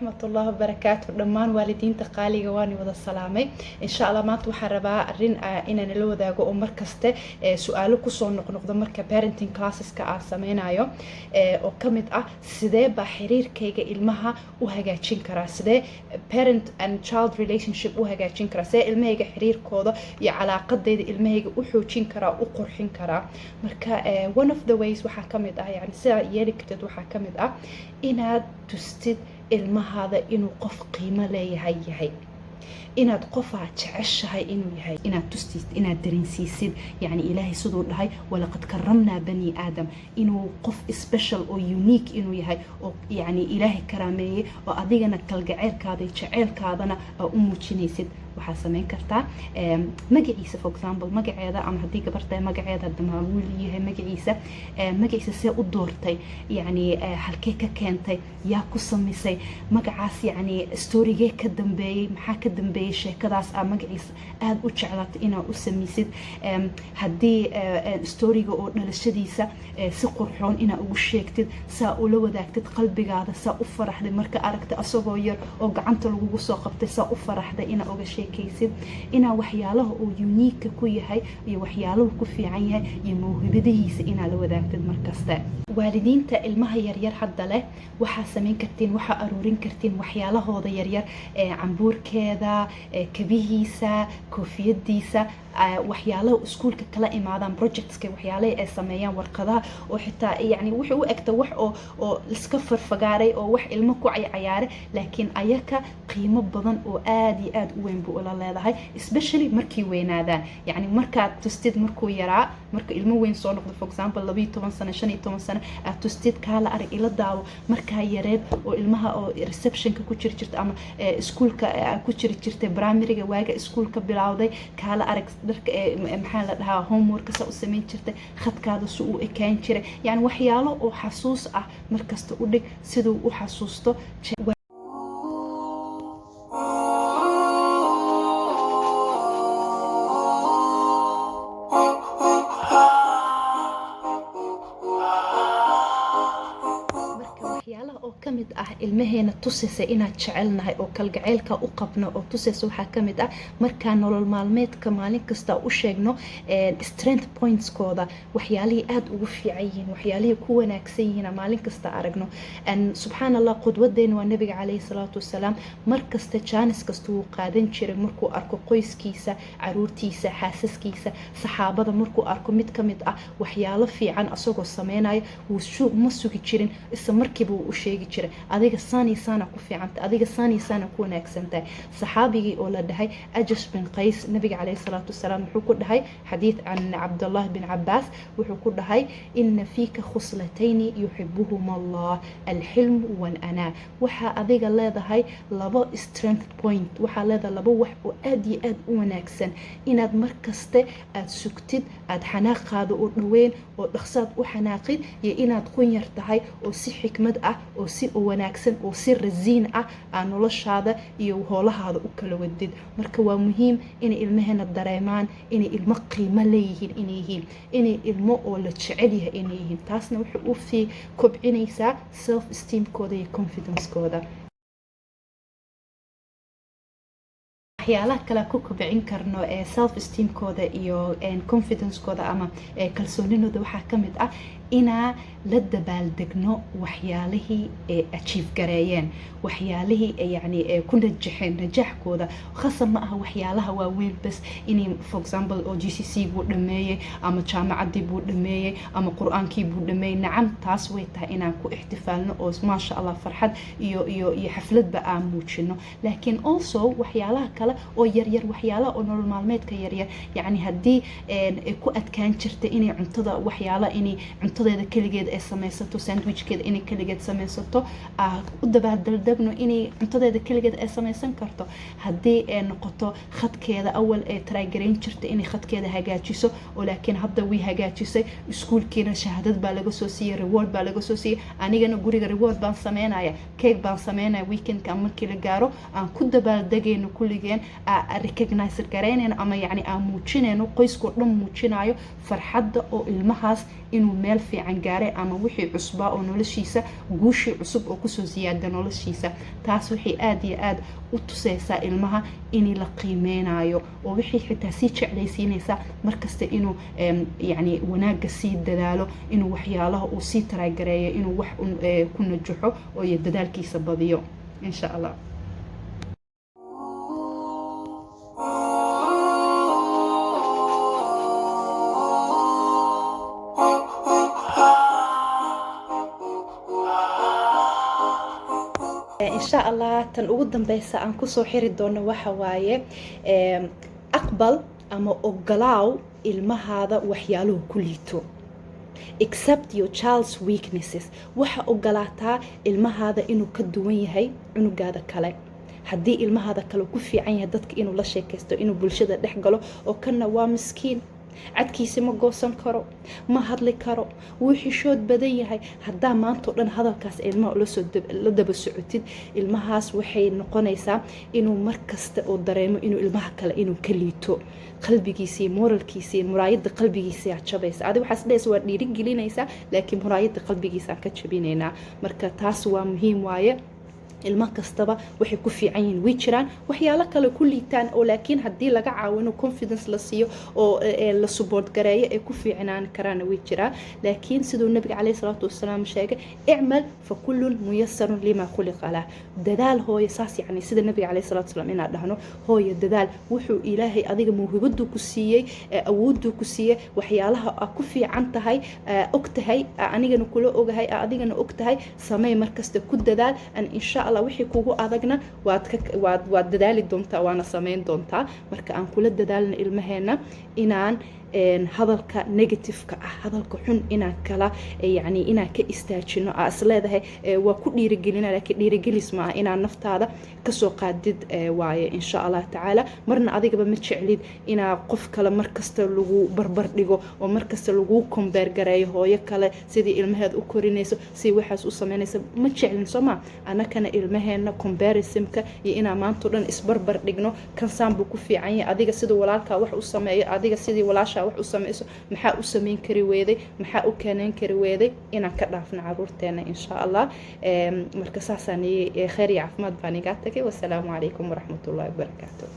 ورحمة الله وبركاته دمان والدين تقالي جواني وذا السلامي إن شاء الله ما توحربا رين إن نلو ذا جو مركزته سؤاله كسون نقد مركز parenting classes كأسمين أيو أو كمد سده بحرير كيجا المها وهجاتشين كرا سده parent and child relationship وهجاتشين كرا سده المها حرير كودا يعلاقة ده المها وحوشين كرا وقرحين كرا مركا one of the ways وحكمد يعني سا يلكتد وحكمد inaad tustid ilmahaada inuu qof qiimo leeyahay yahay inaad qof aad jeceshahay inuu yahay inaad tustid inaad dareensiisid yani ilaahay sidoo dhahay walaqad karamna bani aadam inuu qof special oo unique inuu yahay oo yani ilaahay karaameeyay oo adigana kalgaceelkaada jeceelkaadana u muujinaysid waxaa sameyn kartaa magaciisa for example magaceeda ama hadii gabarta magaceeda damaawul yahay magaciisa see u doortay yani halkee ka keentay yaa ku samaysay magacaas yani storyge ka dambeeyay maxaa ka dambeeyay sheekadaas magaciisa aad u jeclaatay inaad u samaysid hadii storyga oo dhalashadiisa si qurxoon inaad ugu sheegtid saa ula wadaagtid qalbigaada saa u faraxday marka aragtay asagoo yar oo gacanta lagu soo qabtay saa u faraxday inaad uga sheekaysid ina waxyaalaha oo unique ku yahay iyo waxyaalaha ku fiican yahay iyo mawhibadihiisa ina la wadaagtid markasta waalidiinta ilmaha yar yar hadda leh waxa sameyn kartiin waxa aruurin kartiin waxyaalahooda yar yar cambuurkeeda kabihiisa koofiyadiisa waxyaalaha iskuulka kala imaadaan projectska waxyaalaha ay sameeyaan warqadaha oo xitaa yani wuxuu u egta wax oo iska farfagaaray oo wax ilmo ku cayaaray laakiin ayaka qiimo badan oo aad iyo aad u weyn buu ula leedahay especially markii weynaadaan yani markaad tustid markuu yaraa marka ilmo weyn soo noqdo for example 12 sano 15 sano aad tustid kala arag ila daawo markaa yareed oo ilmaha oo receptionka ku jirta ama iskuulka ku jirta primaryga waaga iskuulka bilowday kala arag darka maxaa la dhahaa homework sa u sameyn jirtay khadkaada soo u ekaan jiray yani waxyaalo oo xasuus ah markasta u dhig sidoo u xasuusto kamid ilmaheena tusaysa inaad jecelnahay oo kalgaceelka u qabno oo tusaysa waxa kamid marka nolol maalmeedka maalin kasta u sheegno strength points kooda waxyaalihi aad ugu fiican yihiin waxyaalihi ku wanaagsan yihiin maalin kasta aragno an subhanallah qudwadeena waa nabiga kaleey salaatu wasalaam markasta jaanis kasta uu qaadan jiray markuu arko qoyskiisa caruurtiisa xaasaskiisa saxaabada markuu arko mid kamid waxyaalo fiican asagoo sameeynaya uu ma sugi jirin isla markiiba uu sheegi jiray adiga saani sana ku fiicanta adiga saani sana ku wanaagsantahay saxaabigi oo la dhahay Ajas bin Qays nabiga kaleey salaatu wasalaam wuxuu ku dhahay xadiis an Abdullah bin Abbas wuxuu ku dhahay inna fika khuslatayn yuhibbuhuma Allah al-hilm wal-ana waxa adiga leedahay laba strength point waxa leedahay laba wax oo aad iyo aad u wanaagsan inaad markaste aad sugtid aad xanaaqaado oo dhaweyn oo dhaqsaad u xanaaqid iyo inaad qunyar tahay oo si xikmad oo si wanaagsan oo si raziin noloshaada iyo howlahaada u kala wadid marka waa muhiim in ilmaheena dareemaan in ilmo qiimo leeyihiin in ilmo oo la jecel yahay in yihiin taasna wuxuu u fi kobcinaysaa self esteem kooda iyo confidence kooda waxyaalaha kala ku kobcin karno self esteem kooda iyo confidence kooda ama kalsoonidooda waxa kamid ina la dabaaldegno waxyaalihii achieve gareeyeen waxyaalihii yani ku najaxkooda khasab ma aha waxyaalaha waaweyn bas inay for example oo GCC buu dhameeyay ama jaamacadii buu dhameeyay ama quraankii buu dhameeyay nacam taas way tahay inaan ku ihtifaalno oo ma sha Allah farxad iyo xafladba aan muujino laakiin also waxyaalaha kale oo yar waxyaalaha oo nolol maalmeedka yar yani hadii ku adkaan jirtay inay cuntada waxyaalaha inay cuntadeeda kaligeed ay samaysato sandwichkeeda inay kaligeed samaysato u dabaaldegno inay cuntadeeda kaligeed ay samaysan karto hadii ay noqoto khadkeeda awal ay try gareyn jirtay inay khadkeeda hagaajiso oo laakiin hadda way hagaajisay iskuulkeena shahaadad baa laga soo siiyay reward baa laga soo siiyay anigana guriga reward baan sameynaya cake baan sameynaya weekendka markii la gaaro aan ku dabaaldegayno kulligeen recognize gareynayna ama yani aan muujinayno qoyska dhan muujinayo farxadda oo ilmahaas inuu meel fiican gaaray ama wixii cusbaa oo noloshiisa guushii cusub oo kusoo ziyaada noloshiisa taas waxay aad iyo aad u tusaysaa ilmaha in la qiimeynayo oo wixii xitaa sii jeclaysiinaysa markasta inuu yani wanaaga sii dadaalo inuu waxyaalaha uu sii taraagareeyo inuu wax ku najaxo oo iyo dadaalkiisa badiyo insha Allah. إن شاء الله تنقدم بس عن كسر حرد دون وحواية أقبل أما أقلاو المهذا وحياله كليته accept your child's weaknesses waxa ogolaataa ilmahaada inuu ka duwan yahay cunugaada kale haddii ilmahaada kale ku fiican yahay dadka inuu la sheekaysto inuu bulshada dhex galo oo kana waa miskiin cadkiisa ma goosan karo ma hadli karo wuu xishood badan yahay haddaa maanta oo dhan hadalkaas ilmaha la daba socotid ilmahaas waxay noqonaysaa inuu markasta oo dareemo inuu ilmaha kale inuu ka liito qalbigiisa iyo moralkiisa iyo muraayada qalbigiisa aad jabaysa adiga waxaas dhees waa dhiirigelinaysaa laakiin muraayada qalbigiisa aan ka jabinaynaa marka taas waa muhiim waaye ilma kastaba waxay ku fiican yihiin way jiraan waxyaalo kale ku liitaan oo laakiin haddii laga caawino confidence la siiyo oo la support gareeyo ay ku fiicnaan karaan way jiraan laakiin sidoo nabiga kaleey salaatu wasalaam sheegay i'mal fa kullun muyassarun lima khuliqa lah dadaal hooyo saas yani sida nabiga kaleey salaatu wasalaam ina dhahno hooyo dadaal wuxuu ilaahay adiga muhiimadu ku siiyay awooddu ku siiyay waxyaalaha aad ku fiican tahay ogtahay anigana kula ogahay adigana ogtahay samee markasta ku dadaal an insha Allah wixii kugu adagna waad dadaali doontaa waana sameyn doontaa marka aan kula dadaalna ilmaheena inaan hadalka negative-ka ah hadalka xun inaan kala yani inaan ka istaajino asleedahay waa ku dhiirigelina laakiin dhiirigelis ma ah inaan naftaada ka soo qaadid waaye insha Allah tacaala marna adigaba ma jeclid inaa qof kale markasta lagu barbar dhigo oo markasta lagu compare gareeyo hooyo kale sidii ilmaheed u korinayso si waxaas u sameynayso ma jeclin soma anakana ilmaheena comparison-ka iyo inaan maanta dhan isbarbar dhigno kan saambu ku fiican yahay adiga sidoo walaalka wax u sameeyo adiga sidii walaasha wax u sameeyso maxaa u sameyn kari weeday maxaa u keenan kari weeday inaan ka dhaafno caruurteena insha Allah marka saasaan khayr iyo caafimaad baan iga tagay wassalaamu calaykum waraxmatullaahi wabarakaatuh